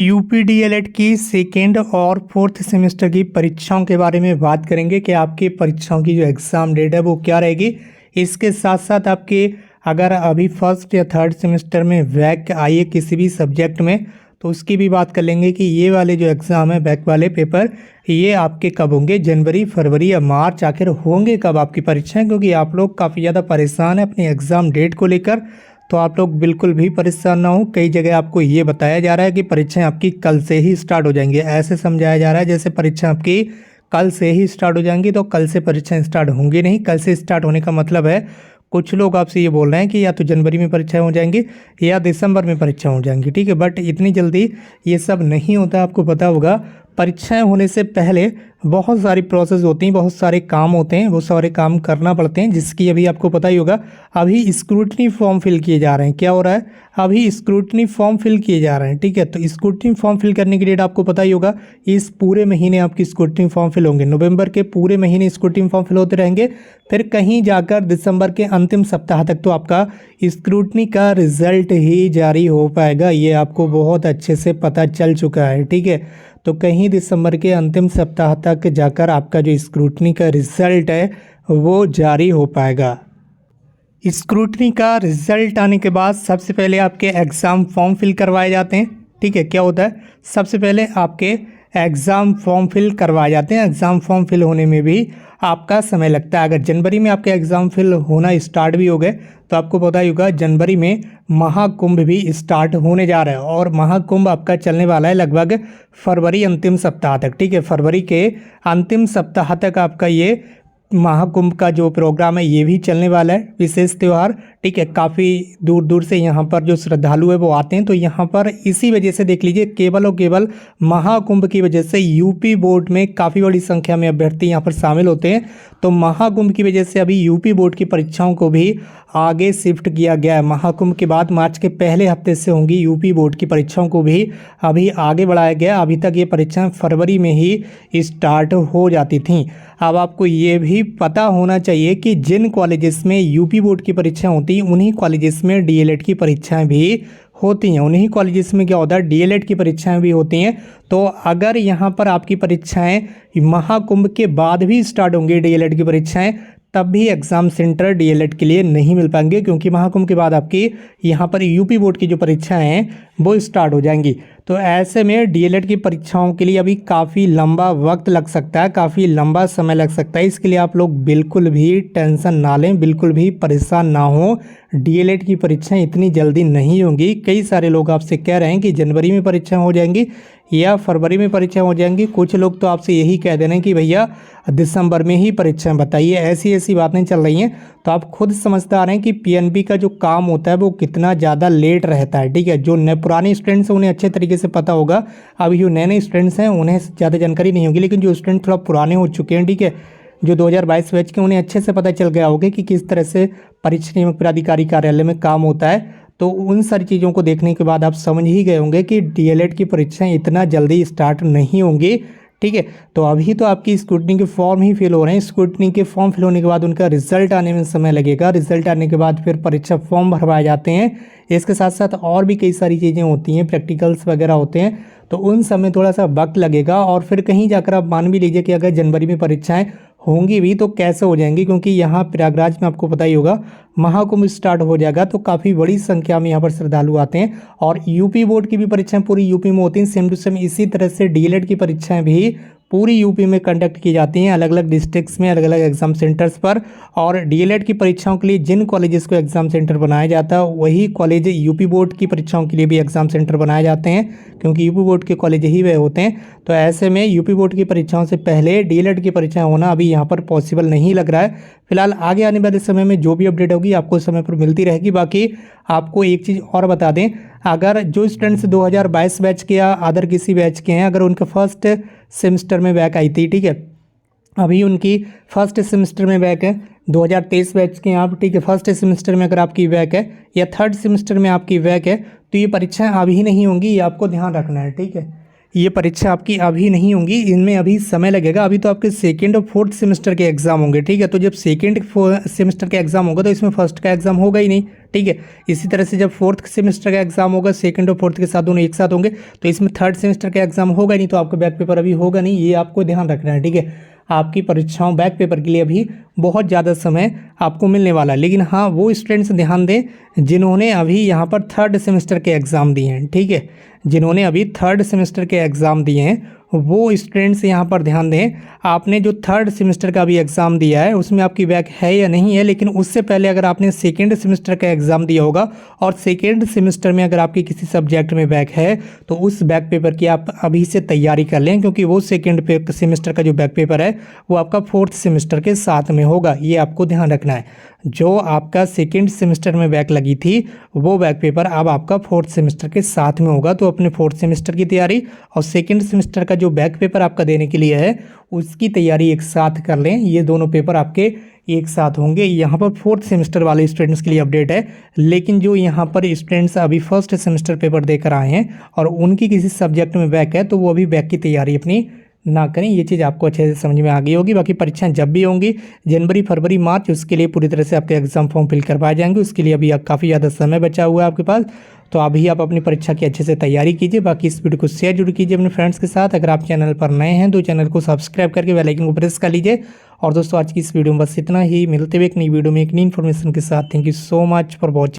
यूपीडीएलएड की सेकेंड और fourth semester की परीक्षाओं के बारे में बात करेंगे कि आपकी परीक्षाओं की जो एग्ज़ाम डेट है वो क्या रहेगी। इसके साथ साथ आपके अगर अभी फर्स्ट या थर्ड सेमेस्टर में बैक आई है किसी भी सब्जेक्ट में तो उसकी भी बात कर लेंगे कि ये वाले जो एग्ज़ाम है बैक वाले पेपर ये आपके कब होंगे, जनवरी, फरवरी या मार्च आखिर होंगे कब आपकी परीक्षाएं, क्योंकि आप लोग काफ़ी ज़्यादा परेशान हैं अपनी एग्ज़ाम डेट को लेकर। तो आप लोग बिल्कुल भी परेशान ना हो। कई जगह आपको ये बताया जा रहा है कि परीक्षाएं आपकी कल से ही स्टार्ट हो जाएंगी, ऐसे समझाया जा रहा है जैसे परीक्षा आपकी कल से ही स्टार्ट हो जाएंगी। तो कल से परीक्षाएं स्टार्ट होंगी नहीं। कल से स्टार्ट होने का मतलब है कुछ लोग आपसे ये बोल रहे हैं कि या तो जनवरी में परीक्षाएं हो जाएंगी या दिसंबर में परीक्षाएं हो जाएंगी, ठीक है। बट इतनी जल्दी ये सब नहीं होता, आपको पता होगा। परीक्षाएं होने से पहले बहुत सारी प्रोसेस होती हैं, बहुत सारे काम होते हैं, वो सारे काम करना पड़ते हैं, जिसकी अभी आपको पता ही होगा। अभी स्क्रूटनी फॉर्म फिल किए जा रहे हैं। क्या हो रहा है? अभी स्क्रूटनी फॉर्म फिल किए जा रहे हैं, ठीक है। तो स्क्रूटनी फॉर्म फिल करने की डेट आपको पता ही होगा। इस पूरे महीने आपकी स्क्रूटनी फॉर्म फिल होंगे, नवंबर के पूरे महीने स्क्रूटनी फॉर्म फिल होते रहेंगे। फिर कहीं जाकर दिसंबर के अंतिम सप्ताह तक तो आपका स्क्रूटनी का रिजल्ट ही जारी हो पाएगा। ये आपको बहुत अच्छे से पता चल चुका है, ठीक है। तो कहीं दिसंबर के अंतिम सप्ताह तक जाकर आपका जो स्क्रूटनी का रिजल्ट है वो जारी हो पाएगा। स्क्रूटनी का रिजल्ट आने के बाद सबसे पहले आपके एग्ज़ाम फॉर्म फिल करवाए जाते हैं, ठीक है। क्या होता है? सबसे पहले आपके एग्ज़ाम फॉर्म फिल करवाए जाते हैं। एग्ज़ाम फॉर्म फिल होने में भी आपका समय लगता है। अगर जनवरी में आपके एग्ज़ाम फिल होना स्टार्ट भी हो गए तो आपको पता ही होगा जनवरी में महाकुंभ भी स्टार्ट होने जा रहा है, और महाकुंभ आपका चलने वाला है लगभग फरवरी अंतिम सप्ताह तक, ठीक है। फरवरी के अंतिम सप्ताह तक आपका ये महाकुंभ का जो प्रोग्राम है ये भी चलने वाला है, विशेष त्यौहार, ठीक है। काफ़ी दूर दूर से यहाँ पर जो श्रद्धालु है वो आते हैं। तो यहाँ पर इसी वजह से देख लीजिए, केवल और केवल महाकुंभ की वजह से यूपी बोर्ड में काफ़ी बड़ी संख्या में अभ्यर्थी यहाँ पर शामिल होते हैं। तो महाकुंभ की वजह से अभी यूपी बोर्ड की परीक्षाओं को भी आगे शिफ्ट किया गया है। महाकुंभ के बाद मार्च के पहले हफ्ते से होंगी यूपी बोर्ड की परीक्षाओं को भी अभी आगे बढ़ाया गया। अभी तक ये परीक्षाएं फरवरी में ही स्टार्ट हो जाती थीं। अब आपको ये भी पता होना चाहिए कि जिन कॉलेजेस में यूपी बोर्ड की परीक्षाएं होती हैं उन्हीं कॉलेजेस में डीएलएड की परीक्षाएं भी होती हैं। उन्हीं कॉलेजेस में क्या होता है, डीएलएड की परीक्षाएं भी होती हैं। तो अगर यहाँ पर आपकी परीक्षाएं महाकुंभ के बाद भी स्टार्ट होंगी डीएलएड की परीक्षाएं, तब भी एग्ज़ाम सेंटर डीएलएड के लिए नहीं मिल पाएंगे, क्योंकि महाकुंभ के बाद आपकी यहाँ पर यूपी बोर्ड की जो परीक्षाएं हैं वो स्टार्ट हो जाएंगी। तो ऐसे में डीएलएड की परीक्षाओं के लिए अभी काफ़ी लंबा वक्त लग सकता है, काफ़ी लंबा समय लग सकता है। इसके लिए आप लोग बिल्कुल भी टेंशन ना लें, बिल्कुल भी परेशान ना हो। डीएलएड की परीक्षाएं इतनी जल्दी नहीं होंगी। कई सारे लोग आपसे कह रहे हैं कि जनवरी में परीक्षाएं हो जाएंगी या फरवरी में परीक्षाएं हो जाएंगी। कुछ लोग तो आपसे यही कह दे रहे हैं कि भैया दिसंबर में ही परीक्षाएं बताइए। ऐसी ऐसी बातें चल रही हैं। तो आप खुद समझदार हैं कि पीएनबी का जो काम होता है वो कितना ज़्यादा लेट रहता है, ठीक है। जो नए पुराने स्टूडेंट्स हैं उन्हें अच्छे तरीके से पता होगा। अभी जो नए नए स्टूडेंट्स हैं उन्हें ज़्यादा जानकारी नहीं होगी, लेकिन जो स्टूडेंट थोड़ा पुराने हो चुके हैं, ठीक है, जो 2022 बैच के, उन्हें अच्छे से पता चल गया होगा कि किस तरह से परीक्षा नियामक प्राधिकारी कार्यालय में काम होता है। तो उन सारी चीज़ों को देखने के बाद आप समझ ही गए होंगे कि डीएलएड की परीक्षाएं इतना जल्दी स्टार्ट नहीं होंगी, ठीक है। तो अभी तो आपकी स्क्रूटनी के फॉर्म ही फिल हो रहे हैं। स्क्रूटनी के फॉर्म फिल होने के बाद उनका रिजल्ट आने में समय लगेगा। रिजल्ट आने के बाद फिर परीक्षा फॉर्म भरवाए जाते हैं। इसके साथ साथ और भी कई सारी चीज़ें होती हैं, प्रैक्टिकल्स वगैरह होते हैं। तो उन समय थोड़ा सा वक्त लगेगा। और फिर कहीं जाकर आप मान भी लीजिए कि अगर जनवरी में परीक्षाएं होंगी भी तो कैसे हो जाएंगी, क्योंकि यहाँ प्रयागराज में आपको पता ही होगा महाकुंभ स्टार्ट हो जाएगा। तो काफ़ी बड़ी संख्या में यहाँ पर श्रद्धालु आते हैं। और यूपी बोर्ड की भी परीक्षाएं पूरी यूपी में होती हैं सेम टू सेम। इसी तरह से डीएलएड की परीक्षाएं भी पूरी यूपी में कंडक्ट की जाती हैं, अलग अलग डिस्ट्रिक्ट्स में, अलग अलग एग्जाम सेंटर्स पर। और डीएलएड की परीक्षाओं के लिए जिन कॉलेजेस को एग्जाम सेंटर बनाया जाता है वही कॉलेज यूपी बोर्ड की परीक्षाओं के लिए भी एग्जाम सेंटर बनाए जाते हैं, क्योंकि यूपी बोर्ड के कॉलेज ही वे होते हैं। तो ऐसे में यूपी बोर्ड की परीक्षाओं से पहले डीएलएड की परीक्षाएं होना अभी यहाँ पर पॉसिबल नहीं लग रहा है। फिलहाल आगे आने वाले समय में जो भी अपडेट होगी आपको समय पर मिलती रहेगी। बाकी आपको एक चीज़ और बता दें, अगर जो स्टूडेंट्स 2022 बैच के या अदर किसी बैच के हैं, अगर उनका फर्स्ट सेमेस्टर में बैक आई थी, ठीक है, अभी उनकी फर्स्ट सेमेस्टर में बैक है, 2023 बैच के हैं आप, ठीक है, फर्स्ट सेमेस्टर में अगर आपकी बैक है या थर्ड सेमेस्टर में आपकी बैक है तो ये परीक्षाएं अभी नहीं होंगी, ये आपको ध्यान रखना है, ठीक है। ये परीक्षा आपकी अभी नहीं होंगी, इनमें अभी समय लगेगा। अभी तो आपके सेकंड और फोर्थ सेमेस्टर के एग्जाम होंगे, ठीक है। तो जब सेकंड सेमेस्टर का एग्जाम होगा तो इसमें फर्स्ट का एग्जाम होगा ही नहीं, ठीक है। इसी तरह से जब फोर्थ सेमेस्टर का एग्जाम होगा, सेकंड और फोर्थ के साथ दोनों एक साथ होंगे, तो इसमें थर्ड सेमेस्टर का एग्जाम होगा ही नहीं, तो आपका बैक पेपर अभी होगा नहीं, ये आपको ध्यान रखना है, ठीक है। आपकी परीक्षाओं बैक पेपर के लिए अभी बहुत ज़्यादा समय आपको मिलने वाला है। लेकिन हाँ, वो स्टूडेंट्स ध्यान दें जिन्होंने अभी यहाँ पर थर्ड सेमेस्टर के एग्ज़ाम दिए हैं, ठीक है। जिन्होंने अभी थर्ड सेमेस्टर के एग्ज़ाम दिए हैं वो स्टूडेंट्स यहाँ पर ध्यान दें। आपने जो थर्ड सेमेस्टर का भी एग्ज़ाम दिया है उसमें आपकी बैक है या नहीं है, लेकिन उससे पहले अगर आपने सेकेंड सेमेस्टर का एग्ज़ाम दिया होगा और सेकेंड सेमेस्टर में अगर आपकी किसी सब्जेक्ट में बैक है तो उस बैक पेपर की आप अभी से तैयारी कर लें, क्योंकि वो सेकेंड सेमेस्टर का जो बैक पेपर है वो आपका फोर्थ सेमेस्टर के साथ में होगा, ये आपको ध्यान रखना है। जो आपका सेकेंड सेमेस्टर में बैक लगी थी वो बैक पेपर अब आपका फोर्थ सेमेस्टर के साथ में होगा, तो अपने फोर्थ सेमेस्टर की तैयारी और सेकेंड सेमेस्टर का जो बैक पेपर आपका देने के लिए है उसकी तैयारी एक साथ कर लें। ये दोनों पेपर आपके एक साथ होंगे। यहाँ पर फोर्थ सेमेस्टर वाले स्टूडेंट्स के लिए अपडेट है, लेकिन जो यहाँ पर स्टूडेंट्स अभी फर्स्ट सेमेस्टर पेपर देकर आए हैं और उनकी किसी सब्जेक्ट में बैक है तो वो अभी बैक की तैयारी अपनी ना करें। ये चीज़ आपको अच्छे से समझ में आ गई होगी। बाकी परीक्षाएं जब भी होंगी जनवरी फरवरी मार्च, उसके लिए पूरी तरह से आपके एग्जाम फॉर्म फिल करवाए जाएंगे। उसके लिए अभी काफ़ी ज़्यादा समय बचा हुआ है आपके पास, तो अभी आप अपनी परीक्षा की अच्छे से तैयारी कीजिए। बाकी इस वीडियो को शेयर जरूर कीजिए अपने फ्रेंड्स के साथ। अगर आप चैनल पर नए हैं तो चैनल को सब्सक्राइब करके बेल आइकन को प्रेस कर लीजिए। और दोस्तों आज की इस वीडियो में बस इतना ही, मिलते हुए एक नई वीडियो में एक नई इन्फॉर्मेशन के साथ। Thank you so much for watching.